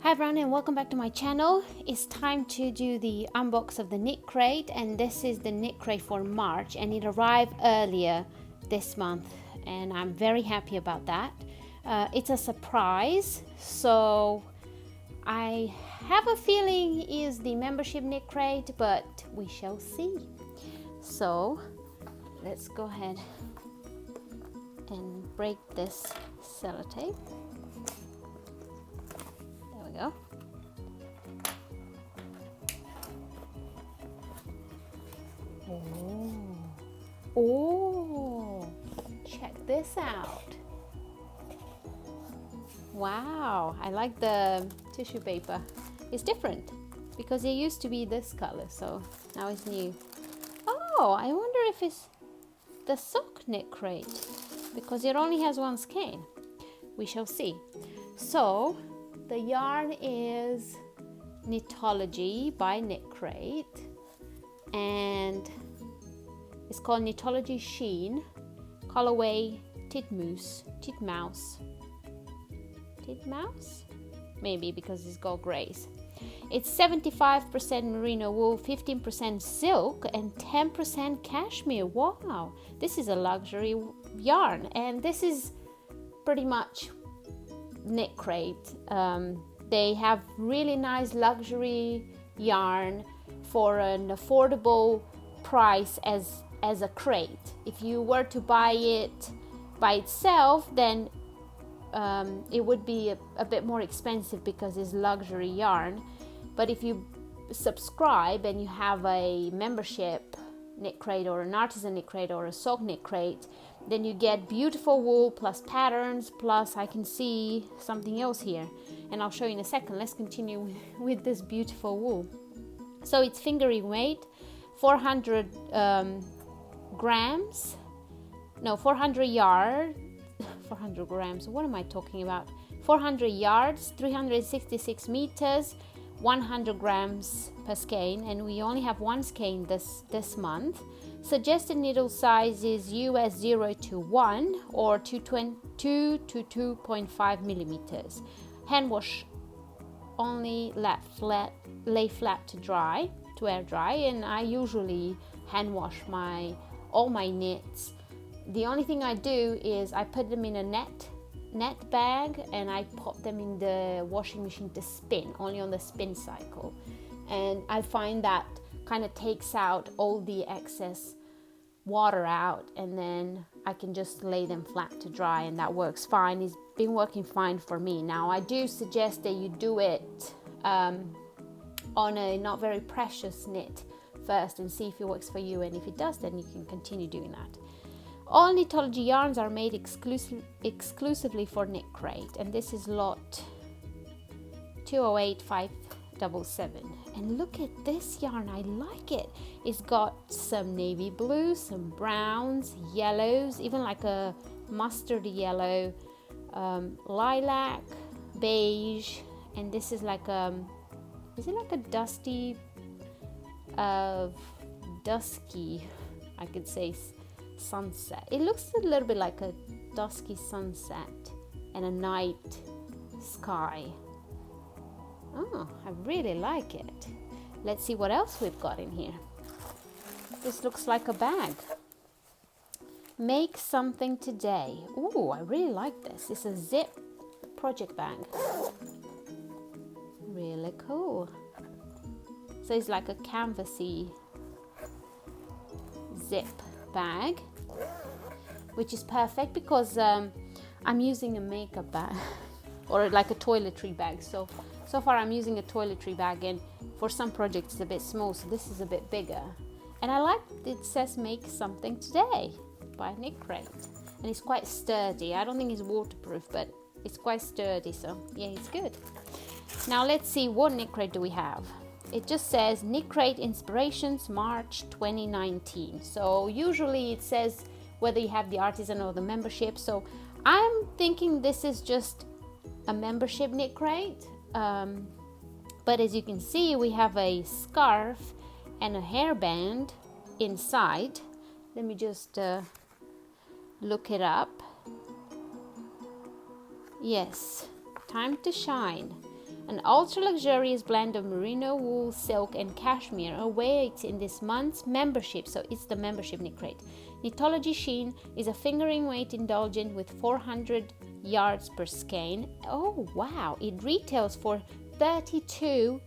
Hi everyone and welcome back to my channel. It's time to do the unbox of the KnitCrate, and this is the KnitCrate for March, and it arrived earlier this month and I'm very happy about that. It's a surprise, so I have a feeling it is the membership KnitCrate, but we shall see. So let's go ahead and break this sellotape. Go. Oh, check this out. Wow, I like the tissue paper. It's different because it used to be this color, so now it's new. Oh, I wonder if it's the sock KnitCrate because it only has one skein. We shall see. So the yarn is Knitology by KnitCrate, and it's called Knitology Sheen, colorway Titmouse, maybe because it's got grays. It's 75% merino wool, 15% silk, and 10% cashmere. Wow, this is a luxury yarn, and this is pretty much KnitCrate. They have really nice luxury yarn for an affordable price as a crate. If you were to buy it by itself, then it would be a bit more expensive because it's luxury yarn. But if you subscribe and you have a membership KnitCrate or an artisan KnitCrate or a sock KnitCrate, then you get beautiful wool plus patterns, plus I can see something else here and I'll show you in a second. Let's continue with this beautiful wool. So it's fingering weight, 400 grams, no, 400 yards, 400 grams, what am I talking about? 400 yards, 366 meters, 100 grams per skein, and we only have one skein this month. Suggested needle size is US 0 to 1 or 2 to 2.5 millimeters. Hand wash only, lay flat to air dry, and I usually hand wash all my knits. The only thing I do is I put them in a net bag and I pop them in the washing machine to spin, only on the spin cycle, and I find that kind of takes out all the excess water out, and then I can just lay them flat to dry, and that works fine. It's been working fine for me. Now I do suggest that you do it on a not very precious knit first and see if it works for you, and if it does, then you can continue doing that. All Knitology yarns are made exclusively for KnitCrate, and this is lot 208577. And look at this yarn, I like it. It's got some navy blue, some browns, yellows, even like a mustard yellow, lilac, beige, and this is like is it like a dusky, I could say, sunset. It looks a little bit like a dusky sunset and a night sky. Oh, I really like it. Let's see what else we've got in here. This looks like a bag. Make something today. Ooh, I really like this. It's a zip project bag. Really cool. So it's like a canvasy zip bag, which is perfect because I'm using a makeup bag or like a toiletry bag. So far I'm using a toiletry bag, and for some projects it's a bit small, so this is a bit bigger. And I like it says make something today by KnitCrate, and it's quite sturdy. I don't think it's waterproof, but it's quite sturdy, so yeah, it's good. Now let's see, what KnitCrate do we have? It just says KnitCrate Inspirations March 2019. So usually it says whether you have the artisan or the membership, so I'm thinking this is just a membership KnitCrate. But as you can see, we have a scarf and a hairband inside. Let me just look it up. Yes, time to shine. An ultra-luxurious blend of merino, wool, silk and cashmere awaits in this month's membership. So it's the membership KnitCrate. Knitology Sheen is a fingering weight indulgent with 400 yards per skein. Oh wow, it retails for $32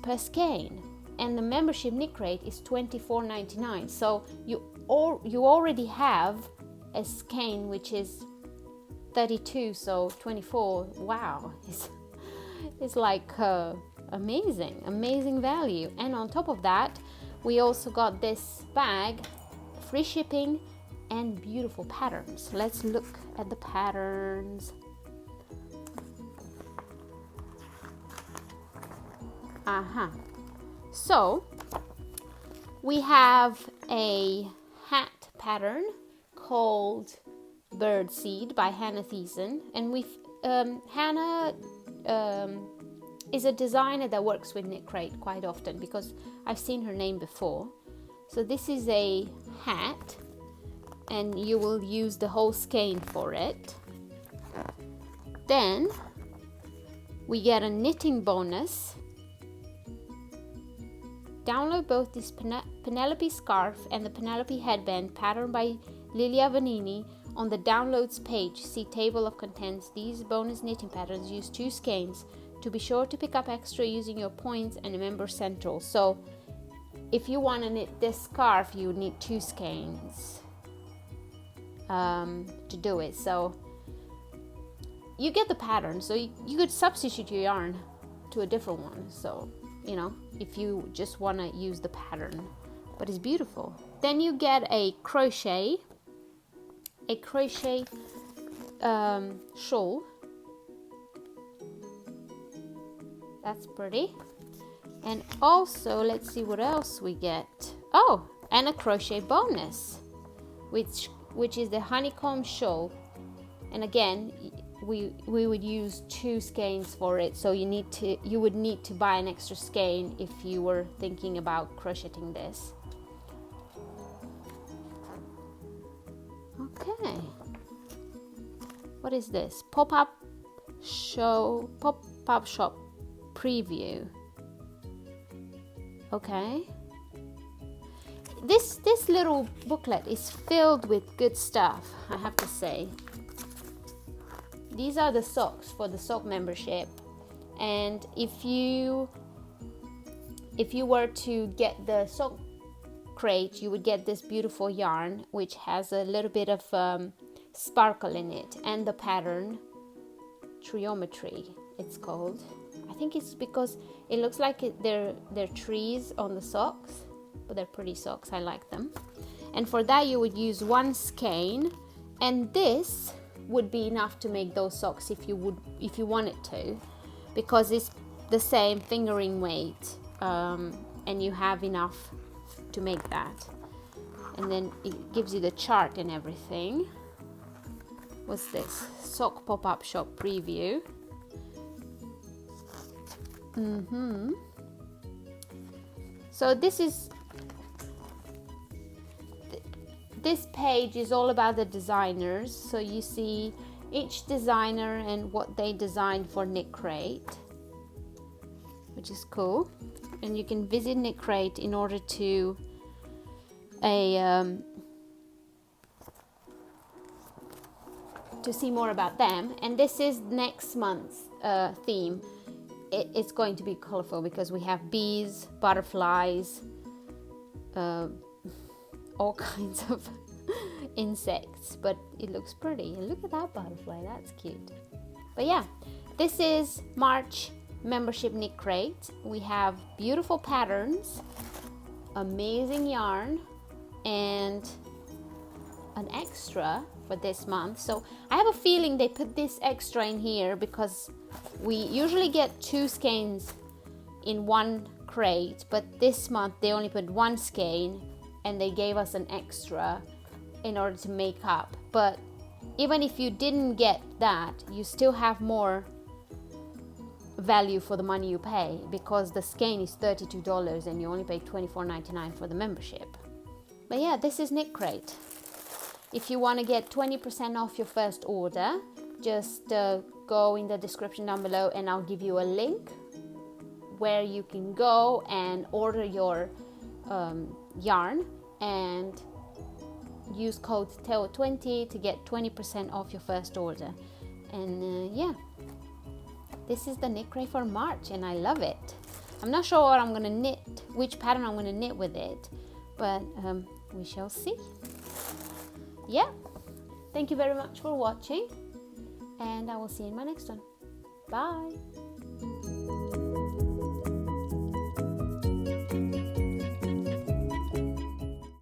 per skein. And the membership KnitCrate is $24.99. So you already have a skein which is 32, so 24. Wow, it's like amazing value. And on top of that, we also got this bag, free shipping and beautiful patterns. Let's look at the patterns. So we have a hat pattern called Birdseed by Hannah Thiessen, and Hannah is a designer that works with KnitCrate quite often because I've seen her name before. So this is a hat and you will use the whole skein for it. Then we get a knitting bonus. Download both this Penelope scarf and the Penelope headband patterned by Lilia Vanini on the downloads page. See table of contents. These bonus knitting patterns use 2 skeins. To be sure to pick up extra using your points and remember central. So if you want to knit this scarf, you need 2 skeins to do it. So you get the pattern, so you could substitute your yarn to a different one. So you know, if you just want to use the pattern, but it's beautiful. Then you get a crochet shawl. That's pretty. And also, let's see what else we get. Oh, and a crochet bonus, which is the honeycomb shawl. And again, we would use 2 skeins for it, so you would need to buy an extra skein if you were thinking about crocheting this. Okay, what is this? Pop-up shop preview. Okay, this little booklet is filled with good stuff, I have to say. These are the socks for the sock membership, and if you were to get the sock crate, you would get this beautiful yarn which has a little bit of sparkle in it, and the pattern Geometry it's called. I think it's because it looks like they're trees on the socks, but they're pretty socks. I like them. And for that you would use 1 skein, and this would be enough to make those socks if you wanted to, because it's the same fingering weight, and you have enough to make that. And then it gives you the chart and everything. What's this? Sock pop-up shop preview. So this page is all about the designers, so you see each designer and what they designed for KnitCrate, which is cool. And you can visit KnitCrate in order to see more about them. And this is next month's theme. It's going to be colorful because we have bees, butterflies, all kinds of insects, but it looks pretty. And look at that butterfly, that's cute. But yeah, this is March membership KnitCrate. We have beautiful patterns, amazing yarn, and an extra for this month. So I have a feeling they put this extra in here because we usually get 2 skeins in 1 crate, but this month they only put 1 skein and they gave us an extra in order to make up. But even if you didn't get that, you still have more value for the money you pay, because the skein is $32 and you only pay $24.99 for the membership. But yeah, this is KnitCrate. If you want to get 20% off your first order, just go in the description down below and I'll give you a link where you can go and order your yarn and use code TEO20 to get 20% off your first order. And yeah, this is the KnitCrate for March and I love it. I'm not sure what I'm gonna knit, which pattern I'm gonna knit with it, but we shall see. Yeah, thank you very much for watching and I will see you in my next one. Bye.